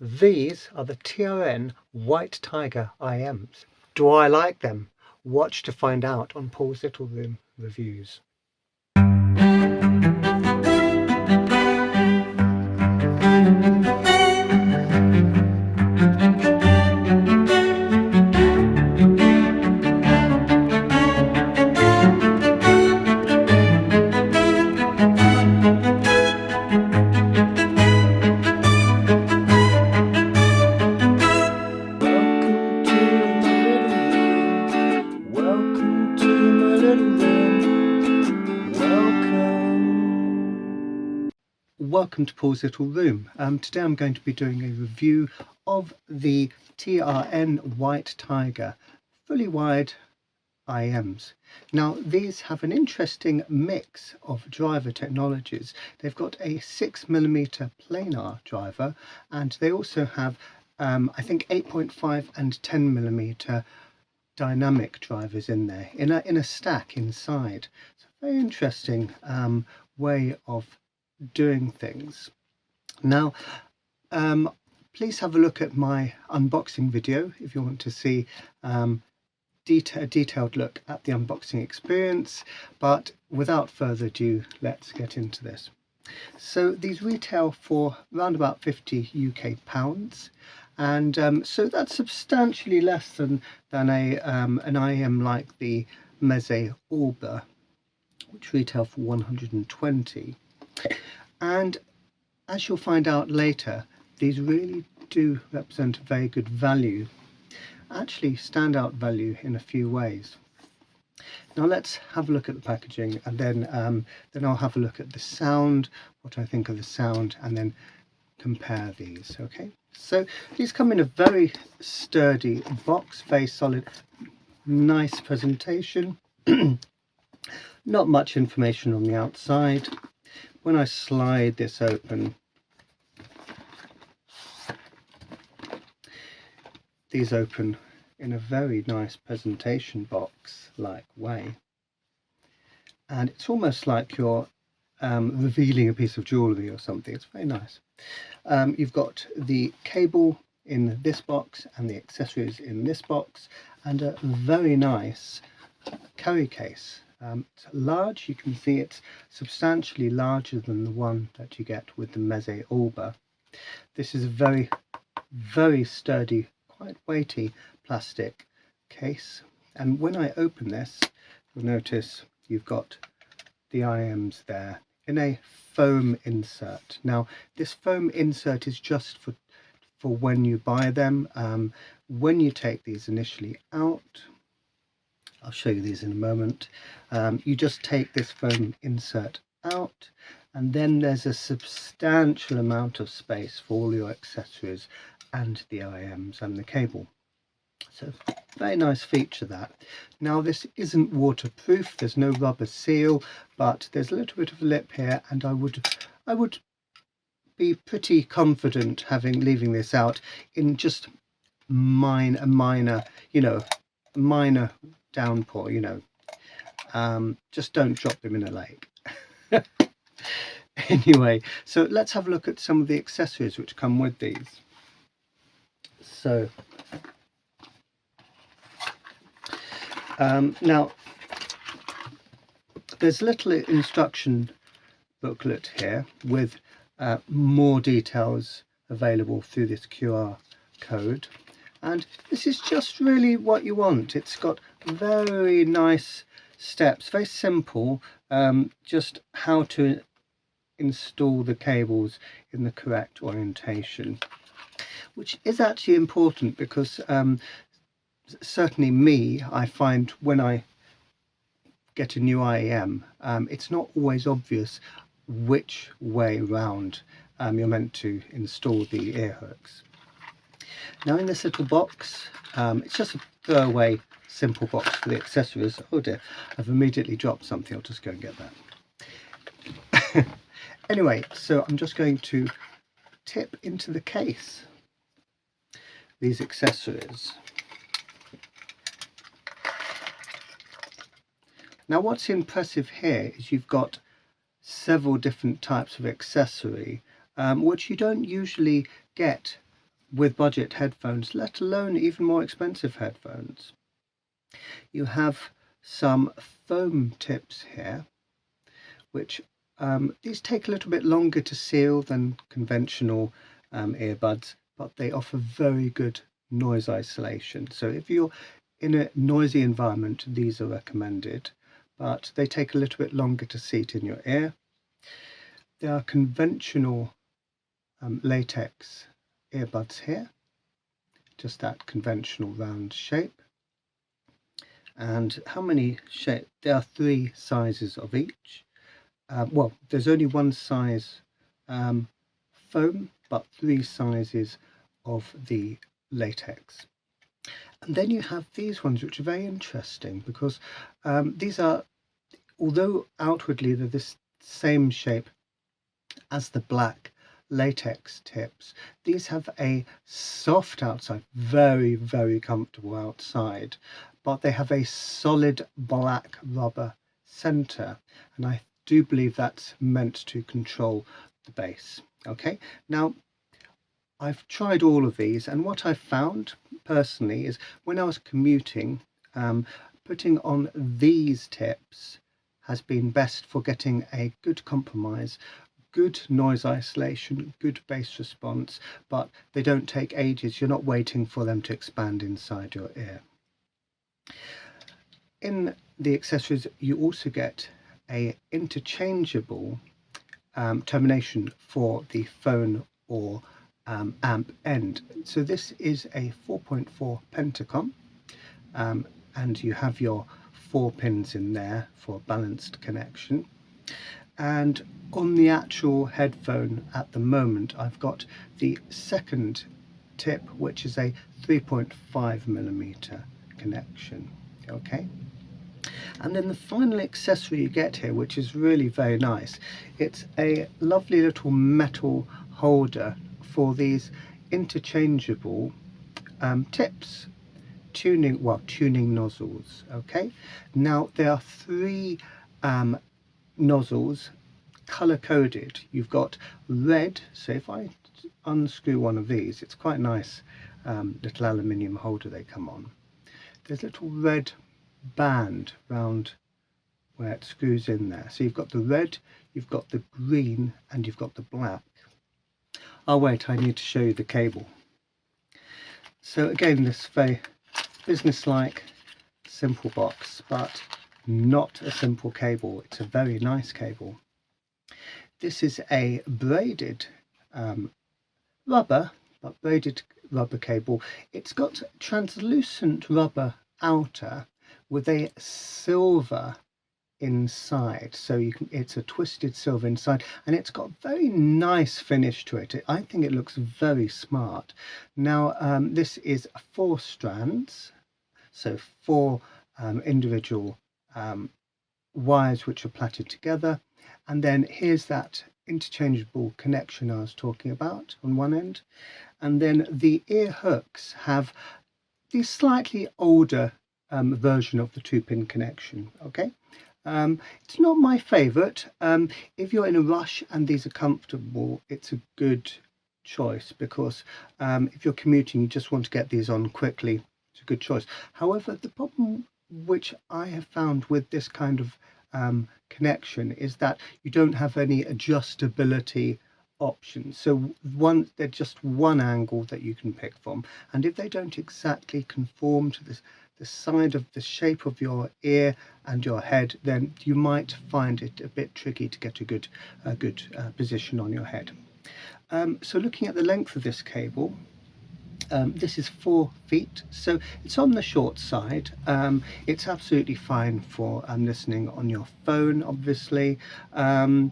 These are the TRN White Tiger IEMs. Do I like them? Watch to find out on Paul's Little Room Reviews. Welcome to Paul's Little Room. Today I'm going to be doing a review of the TRN White Tiger fully wide IEMs. Now these have an interesting mix of driver technologies. They've got a 6mm planar driver, and they also have I think 8.5 and 10mm dynamic drivers in there in a stack inside. It's a very interesting way of doing things. Now please have a look at my unboxing video if you want to see a detailed look at the unboxing experience, but without further ado, let's get into this. So these retail for around about 50 UK pounds, and so that's substantially less than an IEM like the Meze Orba, which retail for 120. And as you'll find out later, these really do represent a very good value, actually standout value in a few ways. Now let's have a look at the packaging, and then I'll have a look at the sound, what I think of the sound, and then compare these. Okay, so these come in a very sturdy box, very solid, nice presentation. Not much information on the outside. When I slide this open, these open in a very nice presentation box like way, and it's almost like you're revealing a piece of jewellery or something. It's very nice. You've got the cable in this box and the accessories in this box, and a very nice carry case. It's large. You can see it's substantially larger than the one that you get with the Meze Orba. This is a very, very sturdy, quite weighty plastic case, and when I open this, you'll notice you've got the IEMs there in a foam insert. Now this foam insert is just for when you buy them. When you take these initially out, I'll show you these in a moment, you just take this foam insert out, and then there's a substantial amount of space for all your accessories and the IEMs and the cable. So very nice feature that. Now this isn't waterproof, there's no rubber seal, but there's a little bit of a lip here, and I would be pretty confident leaving this out in just minor downpour, just don't drop them in a lake. Anyway, so let's have a look at some of the accessories which come with these. So now there's a little instruction booklet here with more details available through this QR code, and this is just really what you want. It's got very nice steps, very simple, just how to install the cables in the correct orientation, which is actually important because certainly me, I find when I get a new IEM, it's not always obvious which way round you're meant to install the ear hooks. Now in this little box, it's just a throwaway simple box for the accessories. Oh dear, I've immediately dropped something. I'll just go and get that. Anyway, so I'm just going to tip into the case these accessories. Now what's impressive here is you've got several different types of accessory, which you don't usually get with budget headphones, let alone even more expensive headphones. You have some foam tips here, which these take a little bit longer to seal than conventional earbuds, but they offer very good noise isolation. So if you're in a noisy environment, these are recommended, but they take a little bit longer to seat in your ear. There are conventional latex earbuds here, just that conventional round shape. And how many shapes? There are 3 sizes of each. Well, there's only one size foam, but 3 sizes of the latex. And then you have these ones, which are very interesting because these are, although outwardly they're the same shape as the black latex tips, these have a soft outside, very, very comfortable outside, but they have a solid black rubber center, and I do believe that's meant to control the bass. Okay, now I've tried all of these, and what I've found personally is when I was commuting, putting on these tips has been best for getting a good compromise, good noise isolation, good bass response, but they don't take ages. You're not waiting for them to expand inside your ear. In the accessories, you also get a interchangeable termination for the phone or amp end. So this is a 4.4 Pentacom, and you have your 4 pins in there for balanced connection. And on the actual headphone at the moment, I've got the second tip, which is a 3.5mm connection. Okay, and then the final accessory you get here, which is really very nice, it's a lovely little metal holder for these interchangeable tips, tuning nozzles. Okay, now there are 3 nozzles color coded. You've got red, so if I unscrew one of these, it's quite nice little aluminium holder they come on. There's a little red band round where it screws in there. So you've got the red, you've got the green, and you've got the black. Oh wait, I need to show you the cable. So again, this very businesslike, simple box, but not a simple cable. It's a very nice cable. This is a braided rubber, but braided rubber cable. It's got translucent rubber outer with a silver inside, so you can, it's a twisted silver inside, and it's got very nice finish to it. I think it looks very smart. Now this is 4 strands, so 4 individual wires which are plaited together, and then here's that interchangeable connection I was talking about on one end, and then the ear hooks have the slightly older version of the 2-pin connection. Okay, it's not my favorite. If you're in a rush and these are comfortable, it's a good choice, because if you're commuting, you just want to get these on quickly. It's a good choice. However, the problem which I have found with this kind of connection is that you don't have any adjustability options. So they're just one angle that you can pick from, and if they don't exactly conform to the side of the shape of your ear and your head, then you might find it a bit tricky to get a good position on your head. So looking at the length of this cable, this is 4 feet, so it's on the short side. It's absolutely fine for listening on your phone, obviously. I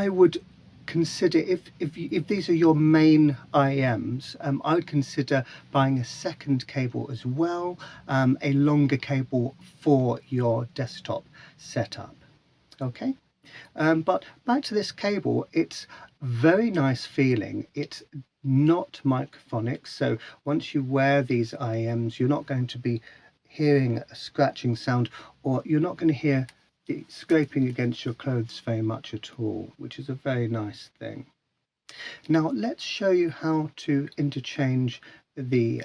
would consider, if these are your main IEMs, I would consider buying a second cable as well, a longer cable for your desktop setup. Okay, but back to this cable, it's very nice feeling. It's not microphonic, so once you wear these IEMs, you're not going to be hearing a scratching sound, or you're not going to hear the scraping against your clothes very much at all, which is a very nice thing. Now let's show you how to interchange the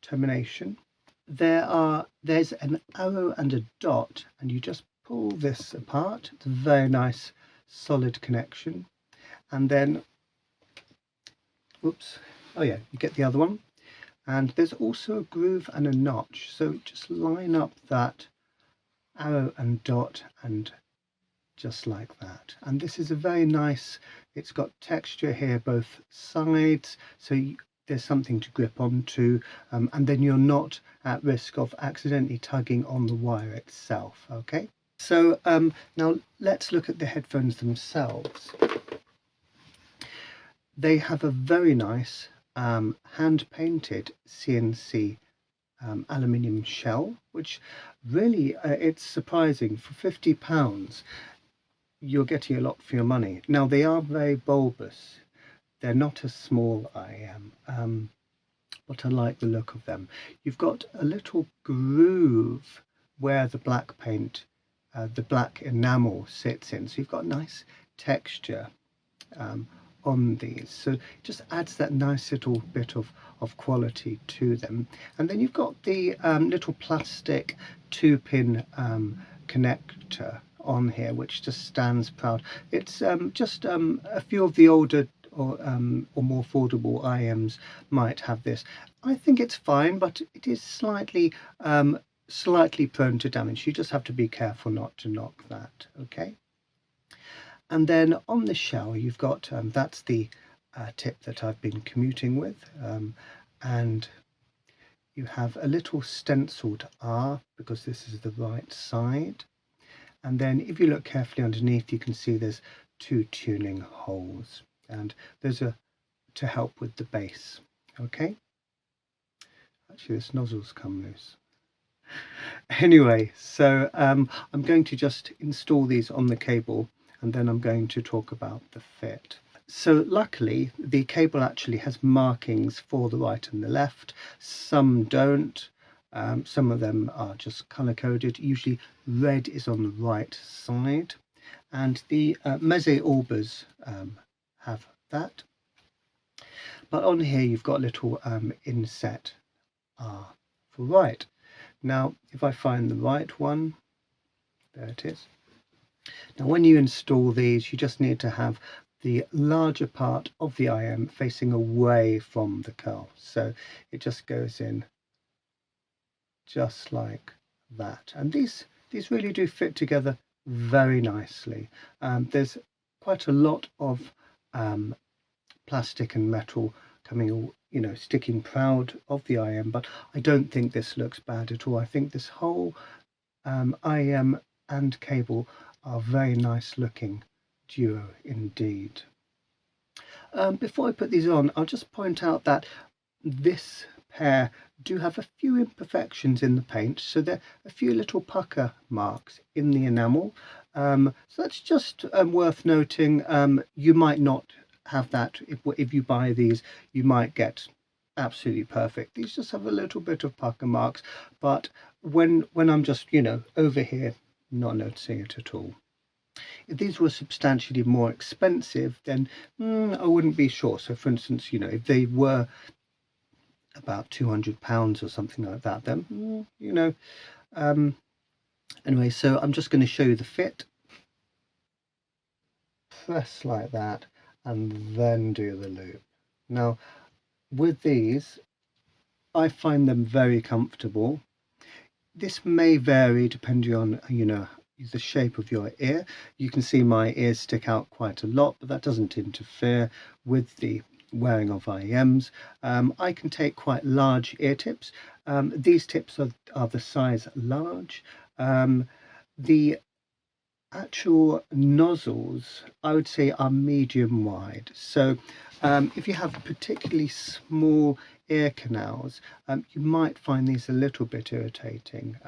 termination. There's an arrow and a dot, and you just pull this apart. It's a very nice solid connection. And then, oops, oh yeah, you get the other one. And there's also a groove and a notch, so just line up that arrow and dot and just like that. And this is a very nice, it's got texture here both sides, so there's something to grip onto, and then you're not at risk of accidentally tugging on the wire itself. Okay, so now let's look at the headphones themselves. They have a very nice hand painted CNC aluminium shell, which really it's surprising. For £50 you're getting a lot for your money. Now they are very bulbous, they're not a small IEM, but I like the look of them. You've got a little groove where the black paint, the black enamel sits in, so you've got nice texture on these, so it just adds that nice little bit of quality to them. And then you've got the little plastic 2-pin connector on here, which just stands proud. It's just a few of the older or more affordable IEMs might have this. I think it's fine, but it is slightly prone to damage. You just have to be careful not to knock that. Okay. And then on the shell, you've got that's the tip that I've been commuting with, and you have a little stenciled R because this is the right side. And then if you look carefully underneath, you can see there's 2 tuning holes, and those are to help with the base. Okay, actually this nozzle's come loose. Anyway, so I'm going to just install these on the cable, and then I'm going to talk about the fit. So luckily the cable actually has markings for the right and the left. Some don't. Some of them are just color coded. Usually red is on the right side, and the Meze Orbas have that. But on here you've got a little inset R for right. Now if I find the right one, there it is. Now when you install these, you just need to have the larger part of the IEM facing away from the curl, so it just goes in just like that. And these really do fit together very nicely. There's quite a lot of plastic and metal coming, sticking proud of the IEM, but I don't think this looks bad at all. I think this whole IEM and cable are very nice looking duo indeed. Before I put these on, I'll just point out that this pair do have a few imperfections in the paint, so there are a few little pucker marks in the enamel, so that's just worth noting. You might not have that. If you buy these, you might get absolutely perfect. These just have a little bit of pucker marks, but when I'm just over here, not noticing it at all. If these were substantially more expensive, then I wouldn't be sure. So for instance, if they were about £200 or something like that, then anyway, so I'm just going to show you the fit. Press like that and then do the loop. Now with these, I find them very comfortable. This may vary depending on the shape of your ear. You can see my ears stick out quite a lot, but that doesn't interfere with the wearing of IEMs. I can take quite large ear tips. These tips are the size large. The actual nozzles, I would say, are medium wide. So if you have particularly small ear canals, you might find these a little bit irritating.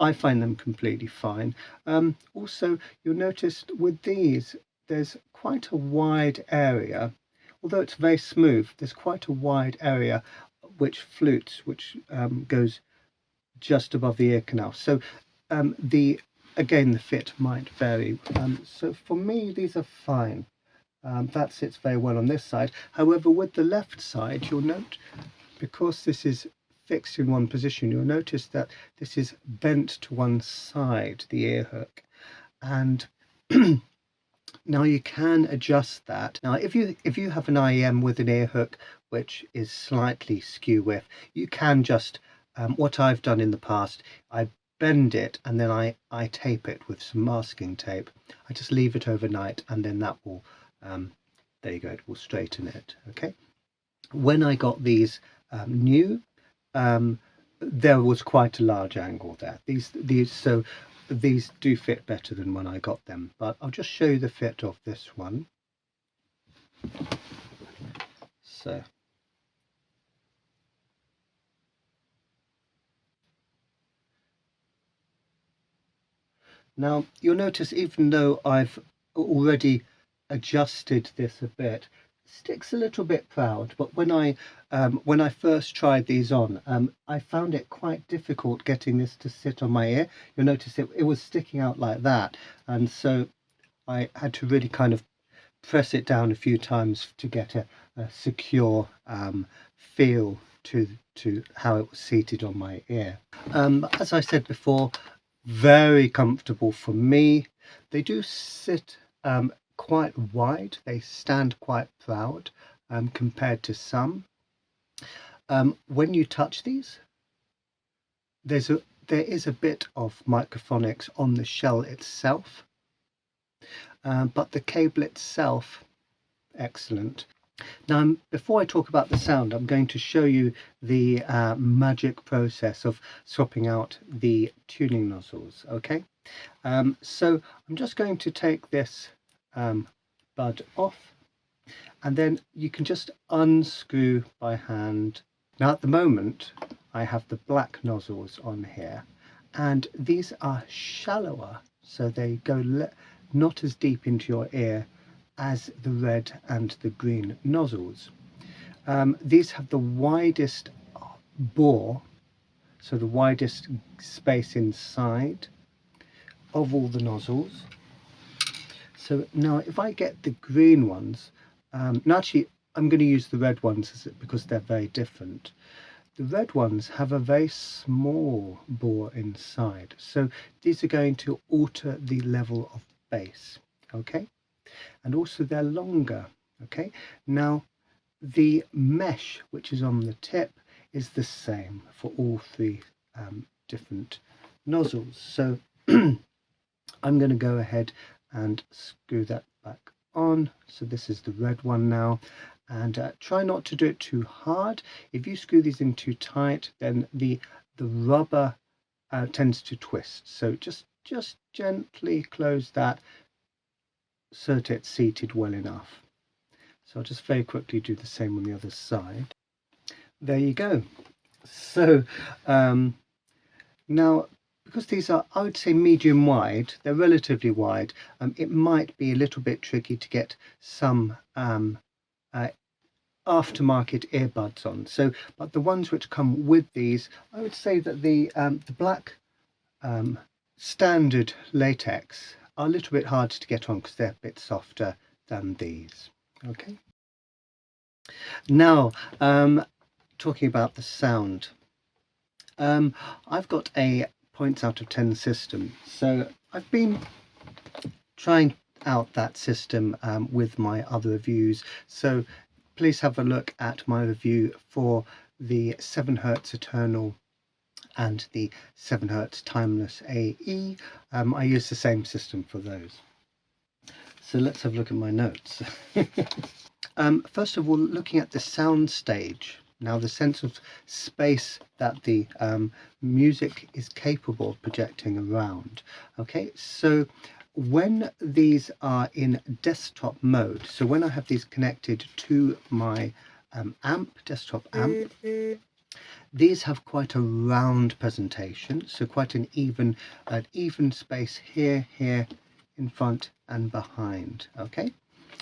I find them completely fine. Also, you'll notice with these, there's quite a wide area. Although it's very smooth, there's quite a wide area which flutes, which goes just above the ear canal. So again, the fit might vary. So for me, these are fine. That sits very well on this side. However, with the left side, you'll note, because this is fixed in one position, you'll notice that this is bent to one side, the ear hook. And now you can adjust that. Now, if you have an IEM with an ear hook which is slightly skew width, you can just, what I've done in the past, I bend it and then I tape it with some masking tape. I just leave it overnight and then that will, there you go, it will straighten it. Okay. When I got these new, there was quite a large angle there. So these do fit better than when I got them, but I'll just show you the fit of this one. So now you'll notice, even though I've already adjusted this a bit, it sticks a little bit proud. But when I first tried these on, I found it quite difficult getting this to sit on my ear. You'll notice it was sticking out like that, and so I had to really kind of press it down a few times to get a secure feel to how it was seated on my ear. As I said before, very comfortable for me. They do sit quite wide. They stand quite proud compared to some. When you touch these, there is a bit of microphonics on the shell itself, but the cable itself, excellent. Now, before I talk about the sound, I'm going to show you the magic process of swapping out the tuning nozzles. Okay, so I'm just going to take this bud off, and then you can just unscrew by hand. Now, at the moment, I have the black nozzles on here, and these are shallower, so they go not as deep into your ear as the red and the green nozzles. These have the widest bore, so the widest space inside of all the nozzles. So now if I get the green ones, now actually I'm going to use the red ones because they're very different. The red ones have a very small bore inside, so these are going to alter the level of bass. Okay, and also they're longer. Okay, now the mesh which is on the tip is the same for all three different nozzles. So I'm going to go ahead and screw that back on. So this is the red one now, and try not to do it too hard. If you screw these in too tight, then the rubber tends to twist. So just gently close that so that it's seated well enough. So I'll just very quickly do the same on the other side. There you go. So now, because these are, I would say, medium wide, they're relatively wide, it might be a little bit tricky to get some aftermarket earbuds on. So, but the ones which come with these, I would say that the black standard latex are a little bit harder to get on because they're a bit softer than these. Okay. Now, talking about the sound, I've got a points out of 10 system. So I've been trying out that system with my other reviews. So please have a look at my review for the 7 Hz Eternal and the 7 Hz Timeless AE. I use the same system for those. So let's have a look at my notes. First of all, looking at the sound stage. Now, the sense of space that the music is capable of projecting around. Okay, so when these are in desktop mode, so when I have these connected to my desktop amp, these have quite a round presentation, so quite an even space here, in front and behind. Okay,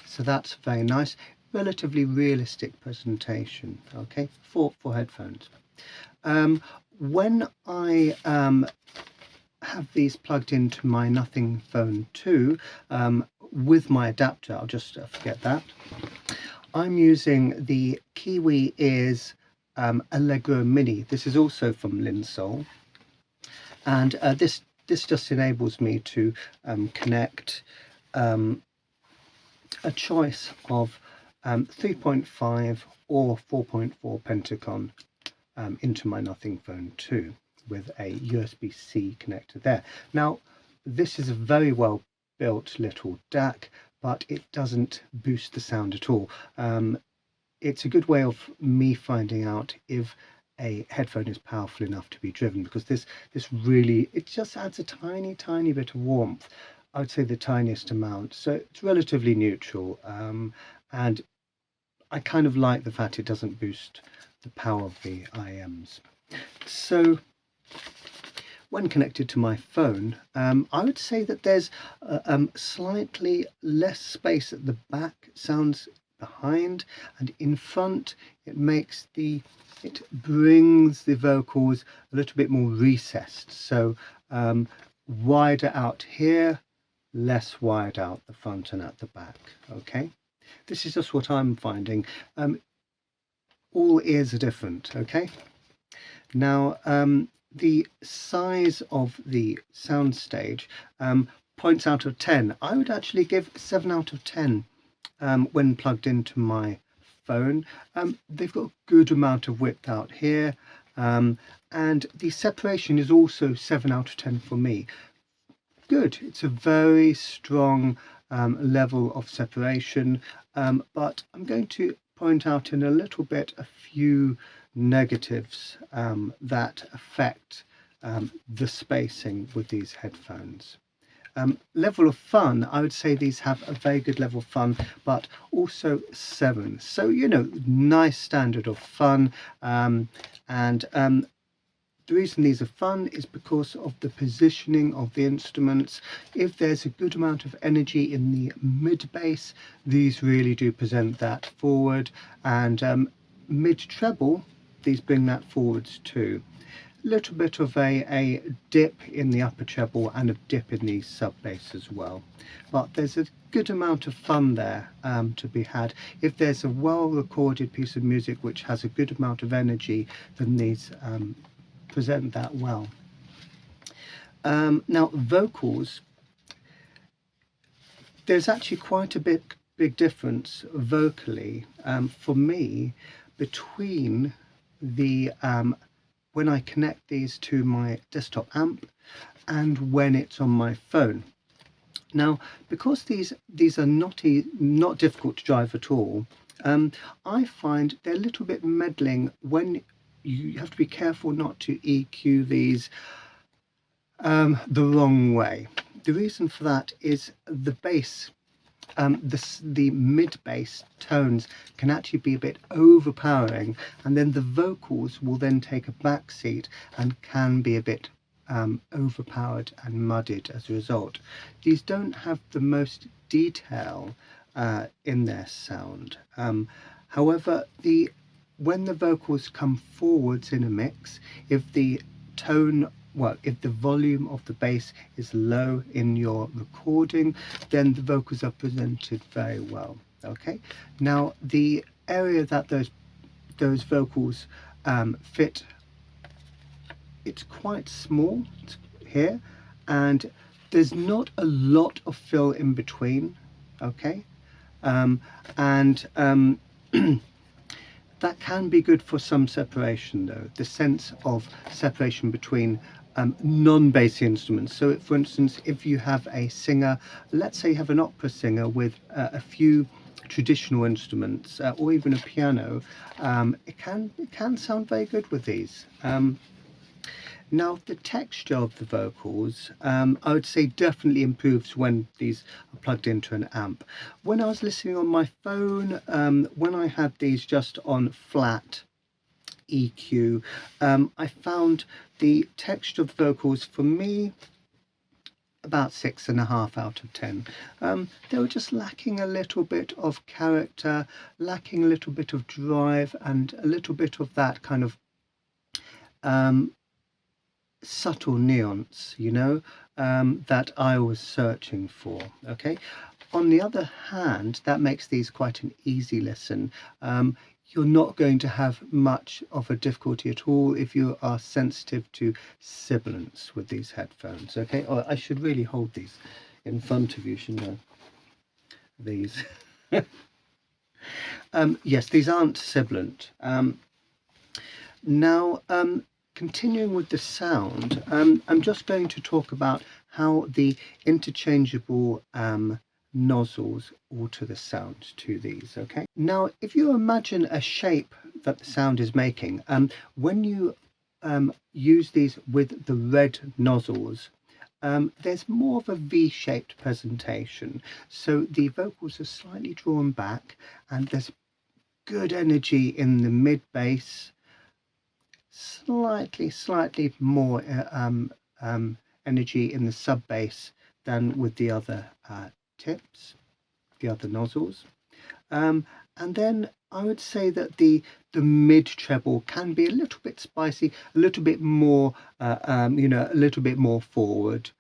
so that's very nice. Relatively realistic presentation. Okay, for headphones. When I have these plugged into my Nothing Phone 2, with my adapter, I'll just forget that. I'm using the Kiwi Ears Allegro Mini. This is also from Linsol, and this just enables me to connect a choice of 3.5 or 4.4 Pentacon into my Nothing Phone 2 with a USB-C connector there. Now, this is a very well built little DAC, but it doesn't boost the sound at all. It's a good way of me finding out if a headphone is powerful enough to be driven, because this really, it just adds a tiny bit of warmth. I would say the tiniest amount, so it's relatively neutral, and I kind of like the fact it doesn't boost the power of the IEMs. So when connected to my phone, I would say that there's slightly less space at the back. Sounds behind and in front, it brings the vocals a little bit more recessed, so wider out here, less wide out the front and at the back. Okay, this is just what I'm finding. All ears are different. Okay, now the size of the soundstage, points out of 10, I would actually give 7 out of 10 when plugged into my phone. They've got a good amount of width out here, and the separation is also 7 out of 10 for me. Good, it's a very strong level of separation, but I'm going to point out in a little bit a few negatives that affect the spacing with these headphones. Level of fun, I would say these have a very good level of fun, but also 7. So, you know, nice standard of fun, and the reason these are fun is because of the positioning of the instruments. If there's a good amount of energy in the mid bass, these really do present that forward, and mid treble, these bring that forwards too. Little bit of a dip in the upper treble and a dip in the sub bass as well, but there's a good amount of fun there to be had. If there's a well recorded piece of music which has a good amount of energy, then these present that well. Now vocals, there's actually quite a big difference vocally for me between the when I connect these to my desktop amp and when it's on my phone. Now, because these are not difficult to drive at all, I find they're a little bit meddling when you have to be careful not to EQ these the wrong way. The reason for that is the bass, the mid bass tones can actually be a bit overpowering, and then the vocals will then take a back seat and can be a bit overpowered and muddied as a result. These don't have the most detail in their sound. However, when the vocals come forwards in a mix, if the volume of the bass is low in your recording, then the vocals are presented very well. Okay, now the area that those vocals fit, it's quite small here, and there's not a lot of fill in between. Okay, that can be good for some separation though, the sense of separation between non-bassy instruments. So for instance, if you have a singer, let's say you have an opera singer with a few traditional instruments or even a piano, it can sound very good with these. Now the texture of the vocals, I would say definitely improves when these are plugged into an amp. When I was listening on my phone, when I had these just on flat EQ, I found the texture of the vocals for me about 6.5 out of 10. They were just lacking a little bit of character, lacking a little bit of drive, and a little bit of that kind of subtle nuance, you know, that I was searching for. Okay, on the other hand, that makes these quite an easy listen. You're not going to have much of a difficulty at all if you are sensitive to sibilance with these headphones. Okay, oh, I should really hold these in front of you, shouldn't I? These. Yes, these aren't sibilant. Now, continuing with the sound, I'm just going to talk about how the interchangeable nozzles alter the sound to these. Okay, now if you imagine a shape that the sound is making, when you use these with the red nozzles, there's more of a V-shaped presentation, so the vocals are slightly drawn back and there's good energy in the mid bass, slightly more energy in the sub bass than with the other tips, the other nozzles. And then I would say that the mid treble can be a little bit spicy, a little bit more, a little bit more forward.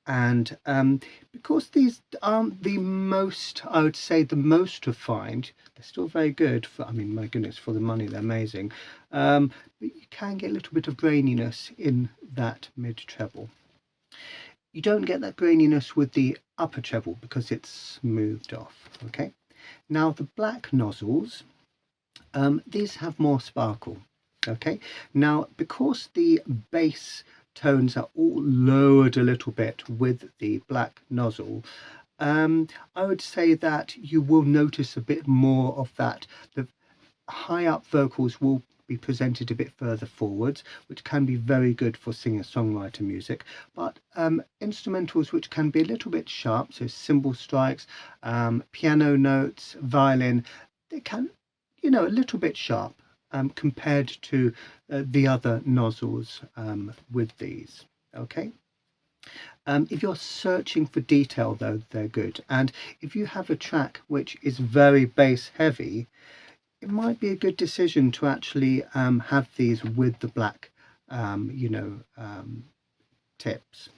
And because these aren't the most, I would say, the most refined, they're still very good. I mean, my goodness, for the money, they're amazing. But you can get a little bit of graininess in that mid treble. You don't get that graininess with the upper treble because it's smoothed off. Okay. Now the black nozzles, these have more sparkle. Okay. Now because the bass tones are all lowered a little bit with the black nozzle, I would say that you will notice a bit more of that. The high up vocals will be presented a bit further forwards, which can be very good for singer-songwriter music, but instrumentals which can be a little bit sharp, so cymbal strikes, piano notes, violin, they can, a little bit sharp compared to the other nozzles with these. Okay. If you're searching for detail, though, they're good. And if you have a track which is very bass heavy, it might be a good decision to actually have these with the black, tips.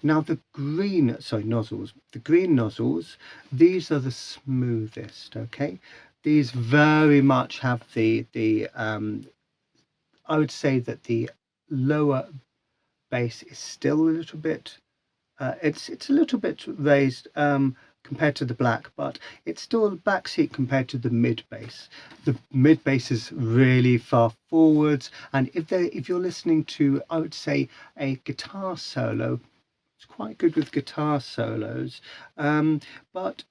Now the green, nozzles. The green nozzles, these are the smoothest. Okay, these very much have the I would say that the lower bass is still a little bit. It's a little bit raised compared to the black, but it's still a backseat compared to the mid bass. The mid bass is really far forwards, and if you're listening to, I would say, a guitar solo, it's quite good with guitar solos, but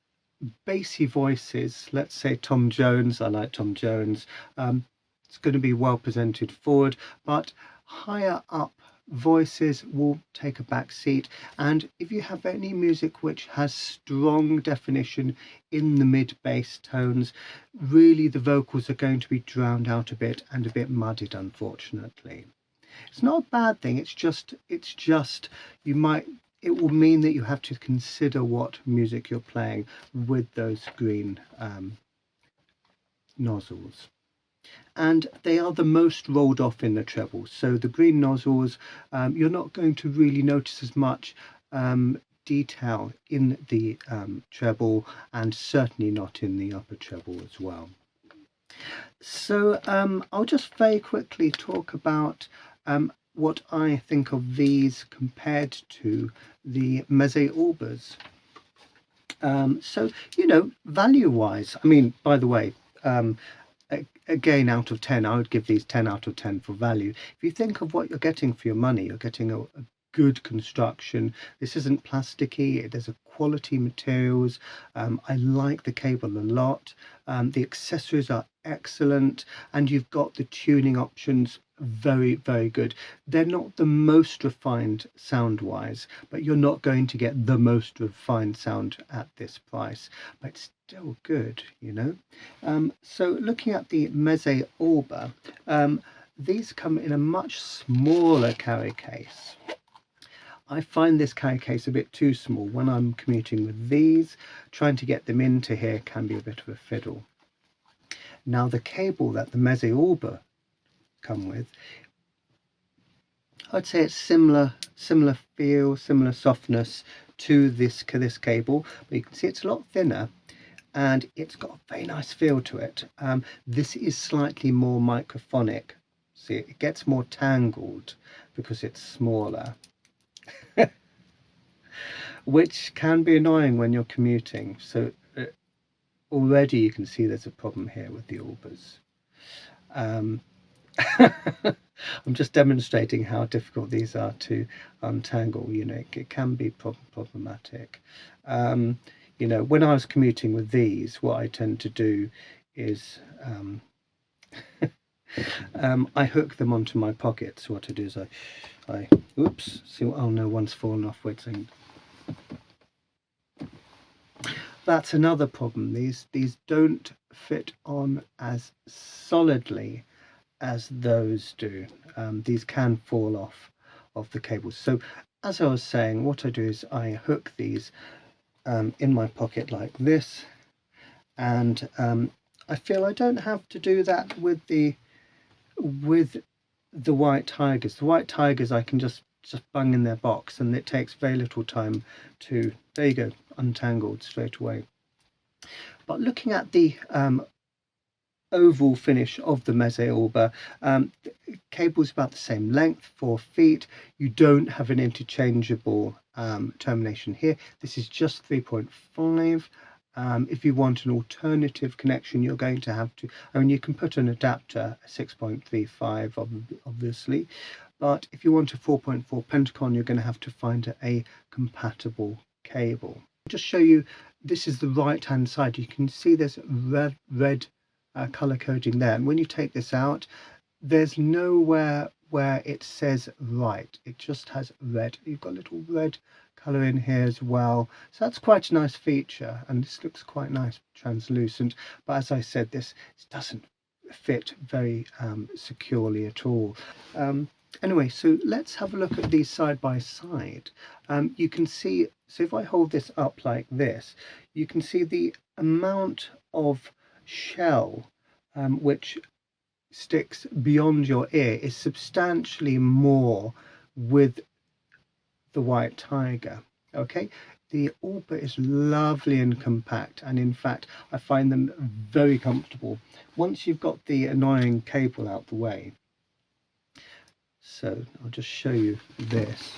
bassy voices, let's say Tom Jones, I like Tom Jones, it's going to be well presented forward, but higher up voices will take a back seat. And if you have any music which has strong definition in the mid bass tones, really the vocals are going to be drowned out a bit and a bit muddied, unfortunately. It's not a bad thing, it's just it will mean that you have to consider what music you're playing with those green nozzles. And they are the most rolled off in the treble. So the green nozzles, you're not going to really notice as much detail in the treble, and certainly not in the upper treble as well. So I'll just very quickly talk about what I think of these compared to the Meze Orbas. So, value wise, I mean, by the way, again, out of 10, I would give these 10 out of 10 for value. If you think of what you're getting for your money, you're getting a good construction. This isn't plasticky, there's a quality materials. I like the cable a lot. The accessories are excellent, and you've got the tuning options very, very good. They're not the most refined sound wise, but you're not going to get the most refined sound at this price, but it's still good, so looking at the Meze Orba, these come in a much smaller carry case. I find this carry case a bit too small. When I'm commuting with these, trying to get them into here can be a bit of a fiddle. Now the cable that the Meze Orba come with, I'd say it's similar feel, similar softness to this cable, but you can see it's a lot thinner and it's got a very nice feel to it. This is slightly more microphonic. See, it gets more tangled because it's smaller, which can be annoying when you're commuting. So already you can see there's a problem here with the Orbas. I'm just demonstrating how difficult these are to untangle. You know, it can be problematic. You know, when I was commuting with these, what I tend to do is I hook them onto my pockets. What I do is I oops, see, oh no, one's fallen off. Wait a second. That's another problem. These don't fit on as solidly as those do. These can fall off of the cables. So as I was saying, what I do is I hook these in my pocket like this, and I feel I don't have to do that with the White Tigers. The White Tigers I can just bung in their box, and it takes very little time to, there you go, untangled straight away. But looking at the oval finish of the Meze Orba, the cable's about the same length, 4 feet. You don't have an interchangeable termination here. This is just 3.5. If you want an alternative connection, you're going to have to, I mean, you can put an adapter, 6.35 obviously, but if you want a 4.4 Pentacon, you're going to have to find a compatible cable. I'll just show you, this is the right hand side. You can see there's red color coding there, and when you take this out, there's nowhere where it says right, it just has red. You've got a little red color in here as well, so that's quite a nice feature, and this looks quite nice translucent. But as I said, this doesn't fit very securely at all. Anyway, so let's have a look at these side by side. You can see, so if I hold this up like this, you can see the amount of shell which sticks beyond your ear is substantially more with the White Tiger. Okay, the Orba is lovely and compact, and in fact I find them very comfortable once you've got the annoying cable out the way. So I'll just show you this.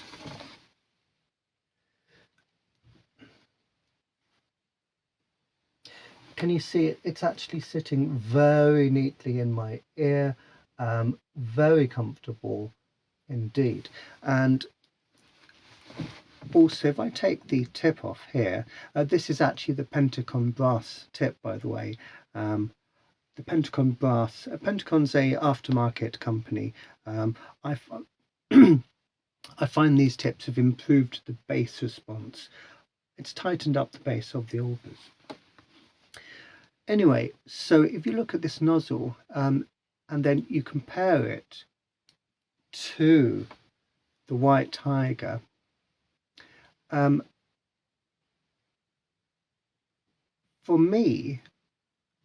Can you see it? It's actually sitting very neatly in my ear, very comfortable indeed. And also, if I take the tip off here, this is actually the Pentacon brass tip, by the way. The Pentacon brass, Pentacon's a aftermarket company. I find these tips have improved the bass response. It's tightened up the bass of the Orbas. Anyway, so if you look at this nozzle and then you compare it to the White Tiger, for me,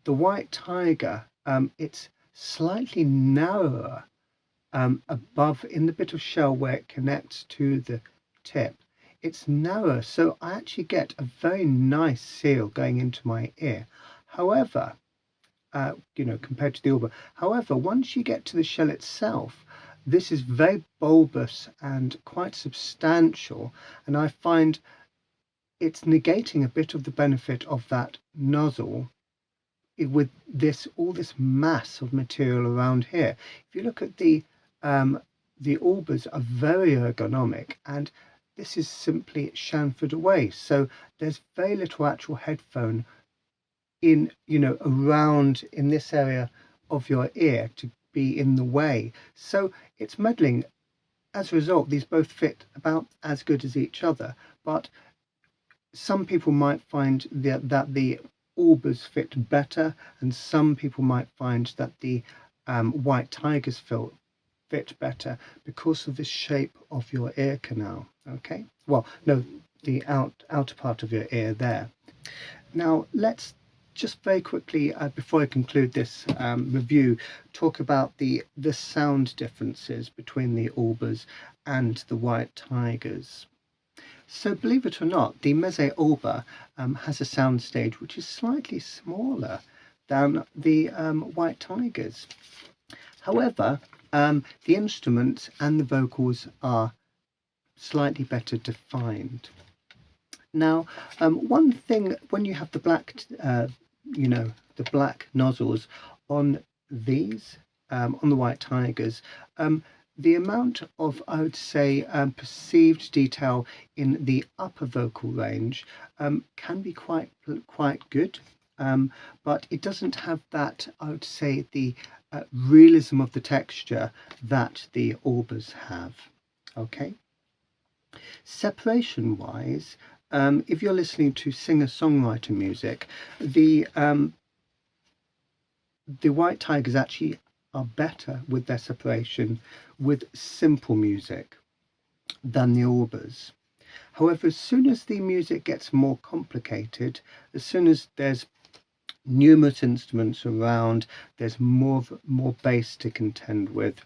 the White Tiger, it's slightly narrower above in the bit of shell where it connects to the tip. It's narrower, so I actually get a very nice seal going into my ear. However, you know, compared to the Orba, however, once you get to the shell itself, this is very bulbous and quite substantial, and I find it's negating a bit of the benefit of that nozzle with this, all this mass of material around here. If you look at the Orbas are very ergonomic, and this is simply chamfered away, so there's very little actual headphone in, you know, around in this area of your ear to be in the way, so it's meddling. As a result, these both fit about as good as each other, but some people might find that the Orbas fit better, and some people might find that the White Tigers fit better because of the shape of your ear canal. Okay, well, no, the outer part of your ear there. Now let's just very quickly, before I conclude this review, talk about the sound differences between the Orbas and the White Tigers. So believe it or not, the Meze Orba has a soundstage which is slightly smaller than the White Tigers. However, the instruments and the vocals are slightly better defined. Now, one thing, when you have the black, the black nozzles on these, on the White Tigers, the amount of, I would say, perceived detail in the upper vocal range can be quite good, but it doesn't have that, I would say, the realism of the texture that the Orbas have. Okay. Separation wise, if you're listening to singer-songwriter music, the White Tigers actually are better with their separation with simple music than the Orbas. However, as soon as the music gets more complicated, as soon as there's numerous instruments around, there's more bass to contend with,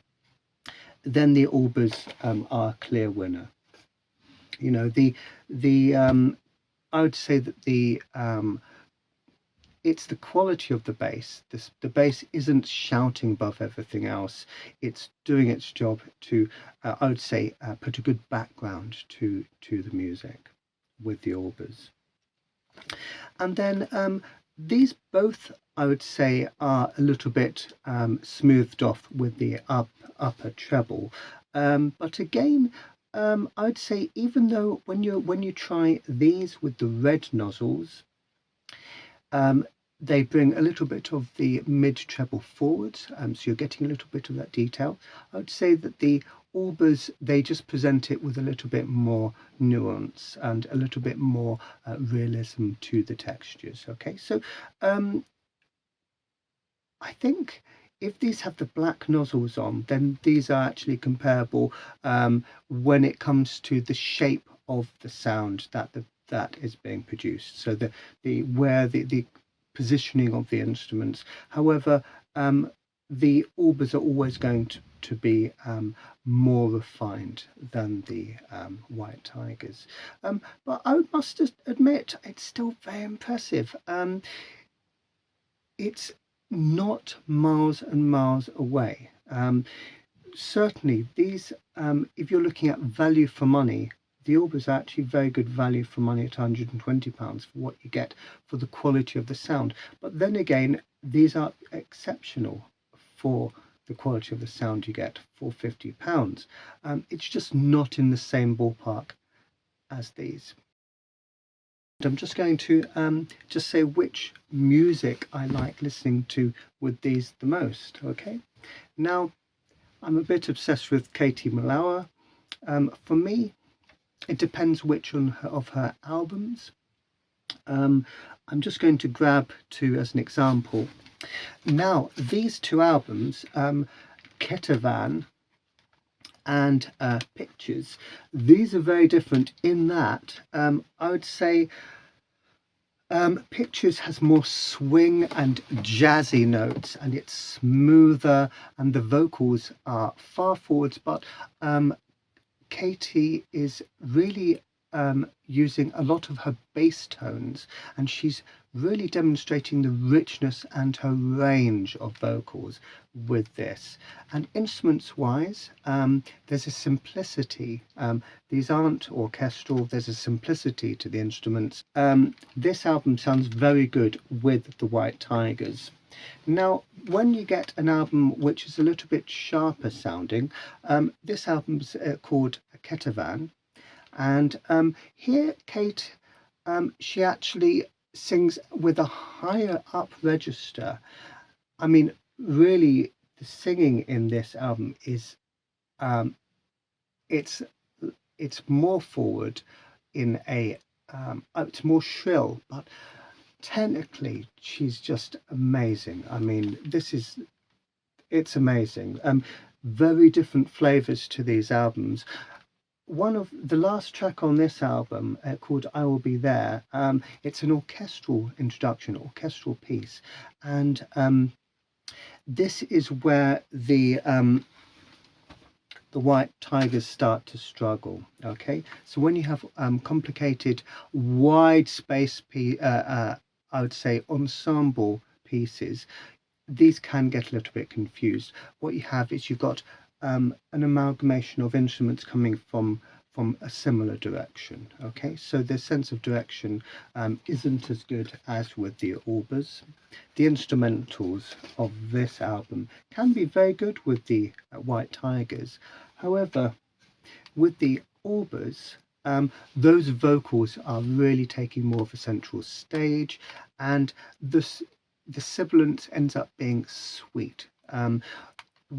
then the Orbas are a clear winner. You know, I would say that it's the quality of the bass. The bass isn't shouting above everything else. It's doing its job to, I would say, put a good background to the music with the Orbas. And then these both, I would say, are a little bit smoothed off with the upper treble. But again, I would say, even though when you try these with the red nozzles, they bring a little bit of the mid treble forwards, so you're getting a little bit of that detail. I would say that the Orbas, they just present it with a little bit more nuance and a little bit more realism to the textures. Okay, so I think if these have the black nozzles on, then these are actually comparable when it comes to the shape of the sound that is being produced. So the positioning of the instruments. However, the Orbas are always going to be more refined than the White Tigers. But I must admit, it's still very impressive. It's not miles and miles away. Certainly, these, if you're looking at value for money, the Orba is actually very good value for money at £120 for what you get for the quality of the sound. But then again, these are exceptional for the quality of the sound you get for £50. It's just not in the same ballpark as these. I'm just going to just say which music I like listening to with these the most. Okay, now I'm a bit obsessed with Katie Malawa. For me, it depends which of her albums. I'm just going to grab two as an example. Now, these two albums, Ketavan and Pictures, these are very different in that I would say Pictures has more swing and jazzy notes, and it's smoother, and the vocals are far forwards, but Katie is really using a lot of her bass tones, and she's really demonstrating the richness and her range of vocals with this. And instruments wise, there's a simplicity. These aren't orchestral, there's a simplicity to the instruments. This album sounds very good with the White Tigers. Now, when you get an album which is a little bit sharper sounding, this album's called Ketavan, and here Kate, she actually sings with a higher up register. I mean, really, the singing in this album is, it's more forward in a, it's more shrill, but technically she's just amazing. I mean, it's amazing. Very different flavors to these albums. One of the last track on this album, called I Will Be There, it's an orchestral introduction, orchestral piece, and this is where the the White Tigers start to struggle. Okay, so when you have complicated wide space I would say ensemble pieces, these can get a little bit confused. What you have is you've got an amalgamation of instruments coming from a similar direction. Okay, so the sense of direction isn't as good as with the Orbas. The instrumentals of this album can be very good with the White Tigers. However, with the Orbas, those vocals are really taking more of a central stage, and the sibilant ends up being sweet.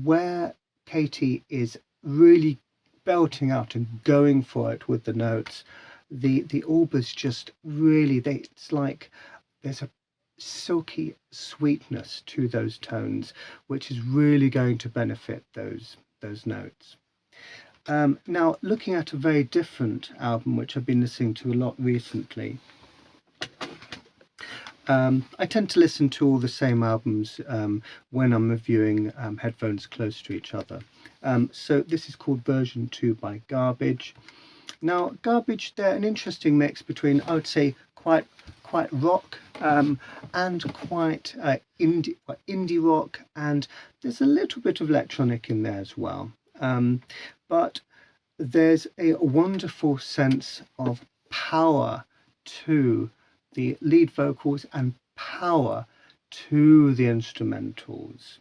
Where Katie is really belting out and going for it with the notes, the Orbas just really, it's like there's a silky sweetness to those tones, which is really going to benefit those notes. Now, looking at a very different album, which I've been listening to a lot recently. I tend to listen to all the same albums when I'm reviewing headphones close to each other. So this is called Version 2 by Garbage. Now, Garbage, they're an interesting mix between, I would say, quite rock and quite indie rock, and there's a little bit of electronic in there as well. But there's a wonderful sense of power to the lead vocals and power to the instrumentals.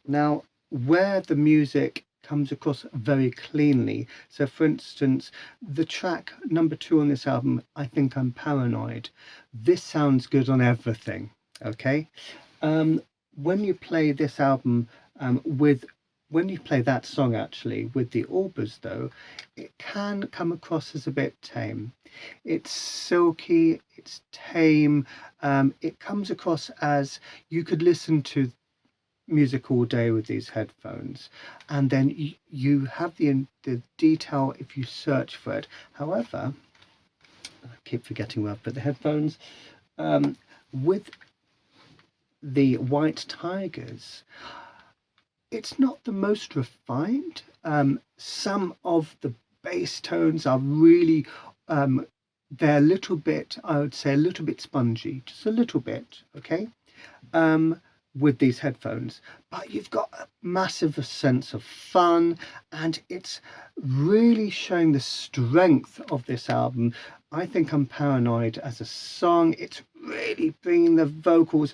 Now, where the music comes across very cleanly, so for instance, the track number 2 on this album, I Think I'm Paranoid, this sounds good on everything. Okay, when you play this album when you play that song actually with the Orbas, though, it can come across as a bit tame. It's silky, it's tame. It comes across as you could listen to music all day with these headphones, and then you have the detail if you search for it. However, I keep forgetting where I've put the headphones. With the White Tigers, it's not the most refined. Some of the bass tones are really, they're a little bit, I would say, a little bit spongy, just a little bit, okay, with these headphones. But you've got a massive sense of fun, and it's really showing the strength of this album. I Think I'm Paranoid as a song, it's really bringing the vocals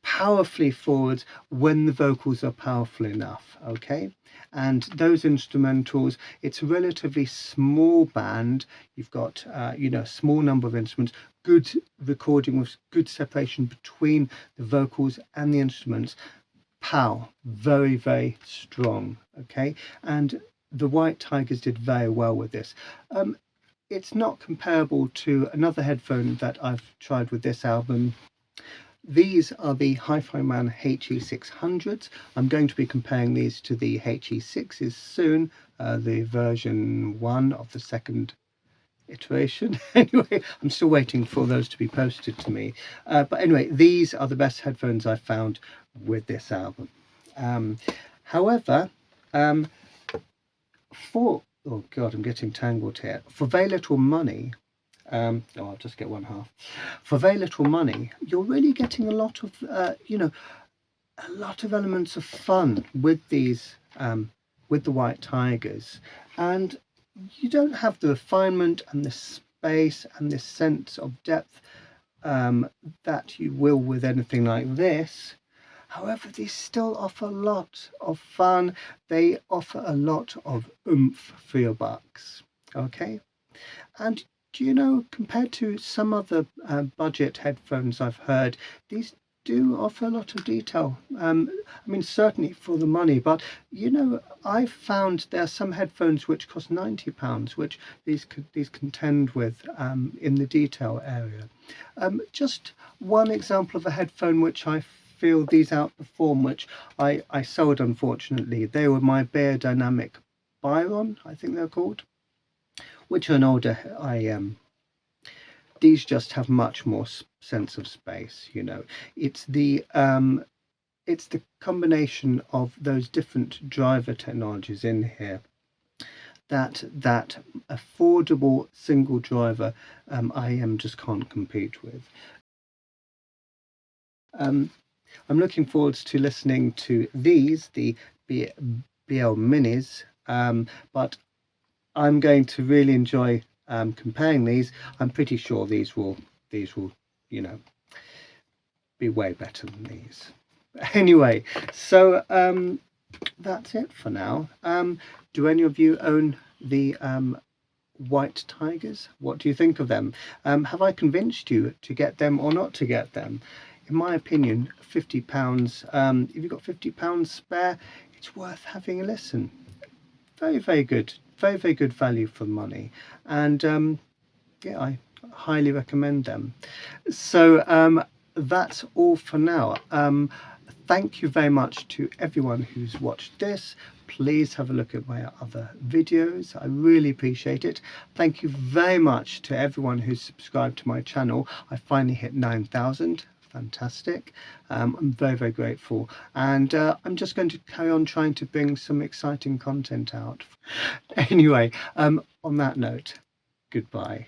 powerfully forward when the vocals are powerful enough. Okay, and those instrumentals, it's a relatively small band. You've got a small number of instruments, good recording with good separation between the vocals and the instruments. Pow, very, very strong. Okay, and the White Tigers did very well with this. It's not comparable to another headphone that I've tried with this album. These are the Hi-Fi Man HE600s. I'm going to be comparing these to the HE6s soon, the version 1 of the second iteration. Anyway, I'm still waiting for those to be posted to me. But anyway, these are the best headphones I've found with this album. However, oh God, I'm getting tangled here. For very little money, I'll just get one half. For very little money, you're really getting a lot of, a lot of elements of fun with these, with the White Tigers, and you don't have the refinement and the space and this sense of depth that you will with anything like this. However, these still offer a lot of fun. They offer a lot of oomph for your bucks. Okay, and compared to some other budget headphones I've heard, these do offer a lot of detail. I mean, certainly for the money, but I've found there are some headphones which cost £90, which these contend with in the detail area. Just one example of a headphone which I feel these outperform, which I sold unfortunately. They were my Beyerdynamic Byron, I think they're called, which are an older IEM. These just have much more sense of space. It's the combination of those different driver technologies in here that affordable single driver IEM just can't compete with. I'm looking forward to listening to these, the BL Minis, but I'm going to really enjoy comparing these. I'm pretty sure these will, you know, be way better than these. Anyway, so that's it for now. Do any of you own the White Tigers? What do you think of them? Have I convinced you to get them or not to get them? In my opinion, £50, if you've got £50 spare, it's worth having a listen. Very, very good. Very, very good value for money. And yeah, I highly recommend them. So that's all for now. Thank you very much to everyone who's watched this. Please have a look at my other videos. I really appreciate it. Thank you very much to everyone who's subscribed to my channel. I finally hit 9,000. Fantastic. I'm very, very grateful. And I'm just going to carry on trying to bring some exciting content out. Anyway, on that note, goodbye.